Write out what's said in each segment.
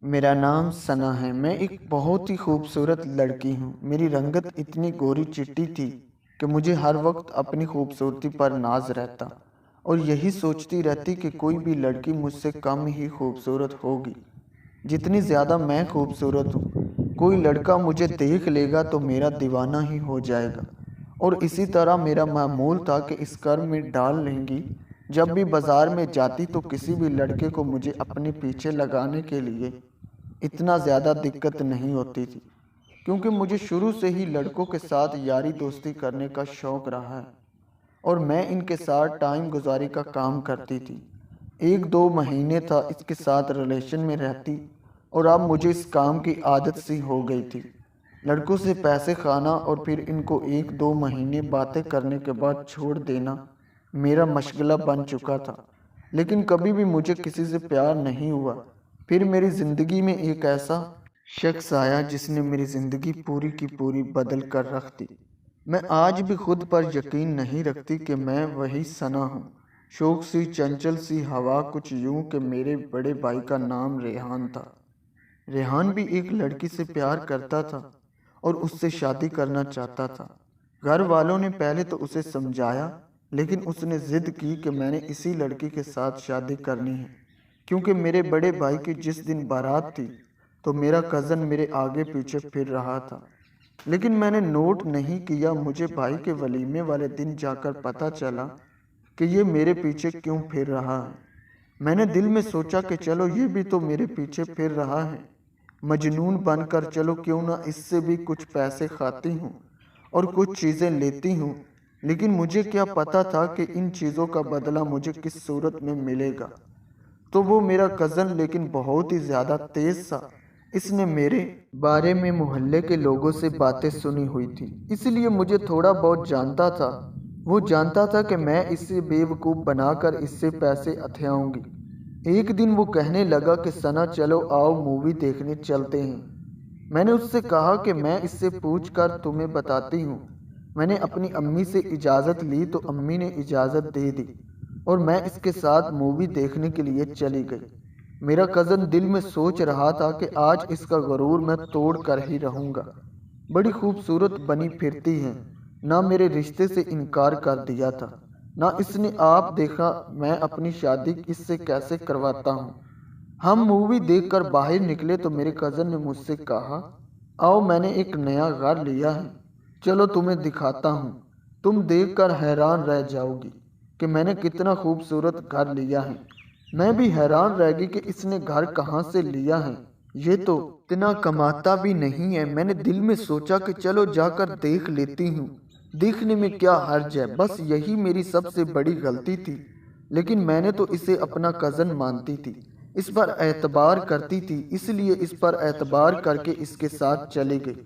मेरा नाम सना है। मैं एक बहुत ही खूबसूरत लड़की हूँ। मेरी रंगत इतनी गोरी चिट्टी थी कि मुझे हर वक्त अपनी खूबसूरती पर नाज रहता और यही सोचती रहती कि कोई भी लड़की मुझसे कम ही खूबसूरत होगी। जितनी ज़्यादा मैं खूबसूरत हूँ, कोई लड़का मुझे देख लेगा तो मेरा दीवाना ही हो जाएगा। और इसी तरह मेरा मामूल था कि इस कर्म में डाल लेंगी। जब भी बाज़ार में जाती तो किसी भी लड़के को मुझे अपने पीछे लगाने के लिए इतना ज़्यादा दिक्कत नहीं होती थी, क्योंकि मुझे शुरू से ही लड़कों के साथ यारी दोस्ती करने का शौक़ रहा है और मैं इनके साथ टाइम गुजारी का काम करती थी। 1-2 महीने था इसके साथ रिलेशन में रहती और अब मुझे इस काम की आदत सी हो गई थी। लड़कों से पैसे खाना और फिर इनको 1-2 महीने बातें करने के बाद छोड़ देना मेरा मशगला बन चुका था। लेकिन कभी भी मुझे किसी से प्यार नहीं हुआ। फिर मेरी ज़िंदगी में एक ऐसा शख्स आया जिसने मेरी ज़िंदगी पूरी की पूरी बदल कर रख दी। मैं आज भी खुद पर यकीन नहीं रखती कि मैं वही सना हूँ। शौक सी चंचल सी हवा, कुछ यूं कि मेरे बड़े भाई का नाम रेहान था। रेहान भी एक लड़की से प्यार करता था और उससे शादी करना चाहता था। घर वालों ने पहले तो उसे समझाया, लेकिन उसने ज़िद की कि मैंने इसी लड़की के साथ शादी करनी है, क्योंकि मेरे बड़े भाई की जिस दिन बारात थी तो मेरा कज़न मेरे आगे पीछे फिर रहा था। लेकिन मैंने नोट नहीं किया। मुझे भाई के वलीमे वाले दिन जाकर पता चला कि ये मेरे पीछे क्यों फिर रहा है। मैंने दिल में सोचा कि चलो ये भी तो मेरे पीछे फिर रहा है, मजनून बनकर चलो क्यों ना इससे भी कुछ पैसे खाती हूँ और कुछ चीज़ें लेती हूँ। लेकिन मुझे क्या पता था कि इन चीज़ों का बदला मुझे किस सूरत में मिलेगा। तो वो मेरा कज़न लेकिन बहुत ही ज़्यादा तेज़ सा। इसने मेरे बारे में मोहल्ले के लोगों से बातें सुनी हुई थी, इसलिए मुझे थोड़ा बहुत जानता था। वो जानता था कि मैं इसे बेवकूफ़ बनाकर इससे पैसे अथियाऊंगी। एक दिन वो कहने लगा कि सना चलो आओ मूवी देखने चलते हैं। मैंने उससे कहा कि मैं इससे पूछ कर तुम्हें बताती हूँ। मैंने अपनी अम्मी से इजाज़त ली तो अम्मी ने इजाज़त दे दी और मैं इसके साथ मूवी देखने के लिए चली गई। मेरा कज़न दिल में सोच रहा था कि आज इसका गरूर मैं तोड़ कर ही रहूँगा। बड़ी खूबसूरत बनी फिरती है, ना मेरे रिश्ते से इनकार कर दिया था, ना इसने आप देखा मैं अपनी शादी इससे कैसे करवाता हूँ। हम मूवी देखकर बाहर निकले तो मेरे कज़न ने मुझसे कहा, आओ मैंने एक नया घर लिया है, चलो तुम्हें दिखाता हूँ। तुम देखकर हैरान रह जाओगी कि मैंने कितना खूबसूरत घर लिया है। मैं भी हैरान रह गई कि इसने घर कहाँ से लिया है, ये तो इतना कमाता भी नहीं है। मैंने दिल में सोचा कि चलो जाकर देख लेती हूँ, देखने में क्या हर्ज है। बस यही मेरी सबसे बड़ी गलती थी। लेकिन मैंने तो इसे अपना कज़न मानती थी, इस पर एतबार करती थी, इसलिए इस पर एतबार करके इसके साथ चली गई।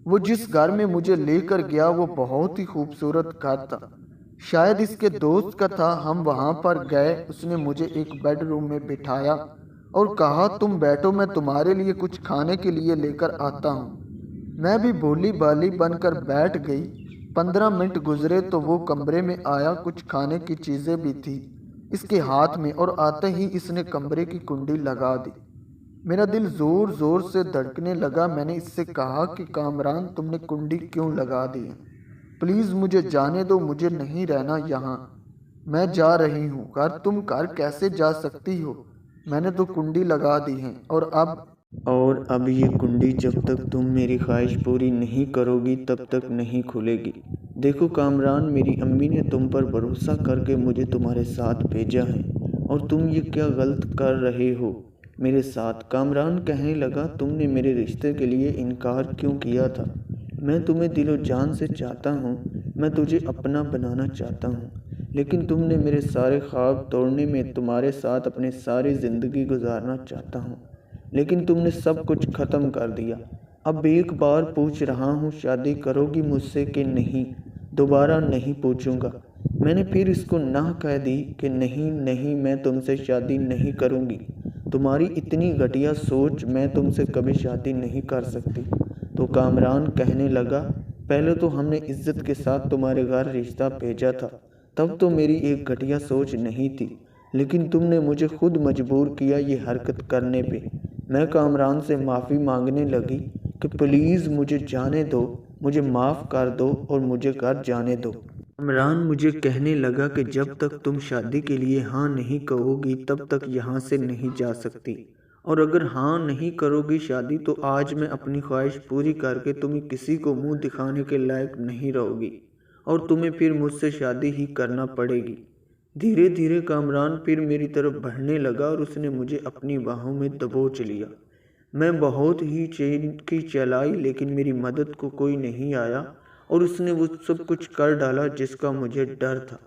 वो जिस घर में मुझे लेकर गया वो बहुत ही खूबसूरत घर था, शायद इसके दोस्त का था। हम वहाँ पर गए, उसने मुझे एक बेडरूम में बिठाया और कहा तुम बैठो, मैं तुम्हारे लिए कुछ खाने के लिए लेकर आता हूँ। मैं भी भोली भाली बनकर बैठ गई। 15 मिनट गुजरे तो वो कमरे में आया, कुछ खाने की चीज़ें भी थी इसके हाथ में और आते ही इसने कमरे की कुंडी लगा दी। मेरा दिल ज़ोर ज़ोर से धड़कने लगा। मैंने इससे कहा कि कामरान तुमने कुंडी क्यों लगा दी है, प्लीज़ मुझे जाने दो, मुझे नहीं रहना यहाँ, मैं जा रही हूँ। घर तुम घर कैसे जा सकती हो, मैंने तो कुंडी लगा दी है और अब ये कुंडी जब तक तुम मेरी ख्वाहिश पूरी नहीं करोगी तब तक नहीं खुलेगी। देखो कामरान, मेरी अम्मी ने तुम पर भरोसा करके मुझे तुम्हारे साथ भेजा है और तुम ये क्या गलत कर रहे हो मेरे साथ। कामरान कहने लगा, तुमने मेरे रिश्ते के लिए इनकार क्यों किया था? मैं तुम्हें दिलो जान से चाहता हूँ, मैं तुझे अपना बनाना चाहता हूँ, लेकिन तुमने मेरे सारे ख्वाब तोड़ने में तुम्हारे साथ अपनी सारी ज़िंदगी गुजारना चाहता हूँ, लेकिन तुमने सब कुछ ख़त्म कर दिया। अब एक बार पूछ रहा हूँ, शादी करोगी मुझसे कि नहीं? दोबारा नहीं पूछूंगा। मैंने फिर इसको ना कह दी कि नहीं नहीं, मैं तुमसे शादी नहीं करूँगी। तुम्हारी इतनी घटिया सोच, मैं तुमसे कभी शादी नहीं कर सकती। तो कामरान कहने लगा, पहले तो हमने इज्जत के साथ तुम्हारे घर रिश्ता भेजा था, तब तो मेरी एक घटिया सोच नहीं थी, लेकिन तुमने मुझे खुद मजबूर किया ये हरकत करने पे। میں کامران سے معافی مانگنے لگی کہ پلیز مجھے جانے دو، مجھے معاف کر دو اور مجھے گھر جانے دو۔ کامران مجھے کہنے لگا کہ جب تک تم شادی کے لیے ہاں نہیں کہو گی تب تک یہاں سے نہیں جا سکتی، اور اگر ہاں نہیں کرو گی شادی تو آج میں اپنی خواہش پوری کر کے تمہیں کسی کو منہ دکھانے کے لائق نہیں رہو گی اور تمہیں پھر مجھ سے شادی ہی کرنا پڑے گی۔ دھیرے دھیرے کامران پھر میری طرف بڑھنے لگا اور اس نے مجھے اپنی باہوں میں دبوچ لیا۔ میں بہت ہی چین کی چلائی لیکن میری مدد کو کوئی نہیں آیا اور اس نے وہ سب کچھ کر ڈالا جس کا مجھے ڈر تھا۔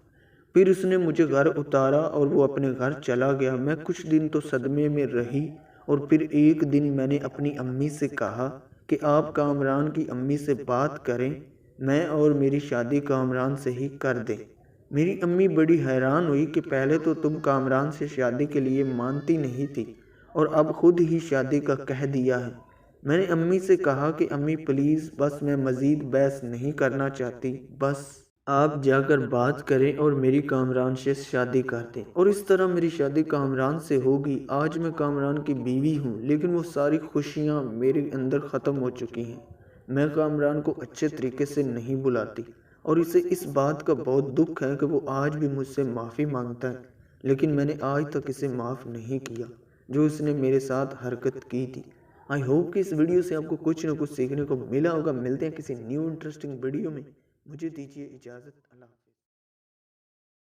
پھر اس نے مجھے گھر اتارا اور وہ اپنے گھر چلا گیا۔ میں کچھ دن تو صدمے میں رہی اور پھر ایک دن میں نے اپنی امی سے کہا کہ آپ کامران کی امی سے بات کریں، میں اور میری شادی کامران سے ہی کر دیں۔ میری امی بڑی حیران ہوئی کہ پہلے تو تم کامران سے شادی کے لیے مانتی نہیں تھی اور اب خود ہی شادی کا کہہ دیا ہے۔ میں نے امی سے کہا کہ امی پلیز، بس میں مزید بحث نہیں کرنا چاہتی، بس آپ جا کر بات کریں اور میری کامران سے شادی کر دیں۔ اور اس طرح میری شادی کامران سے ہوگی۔ آج میں کامران کی بیوی ہوں لیکن وہ ساری خوشیاں میرے اندر ختم ہو چکی ہیں۔ میں کامران کو اچھے طریقے سے نہیں بلاتی اور اسے اس بات کا بہت دکھ ہے کہ وہ آج بھی مجھ سے معافی مانگتا ہے، لیکن میں نے آج تک اسے معاف نہیں کیا جو اس نے میرے ساتھ حرکت کی تھی۔ آئی ہوپ کہ اس ویڈیو سے آپ کو کچھ نہ کچھ سیکھنے کو ملا ہوگا۔ ملتے ہیں کسی نیو انٹرسٹنگ ویڈیو میں، مجھے دیجیے اجازت۔ اللہ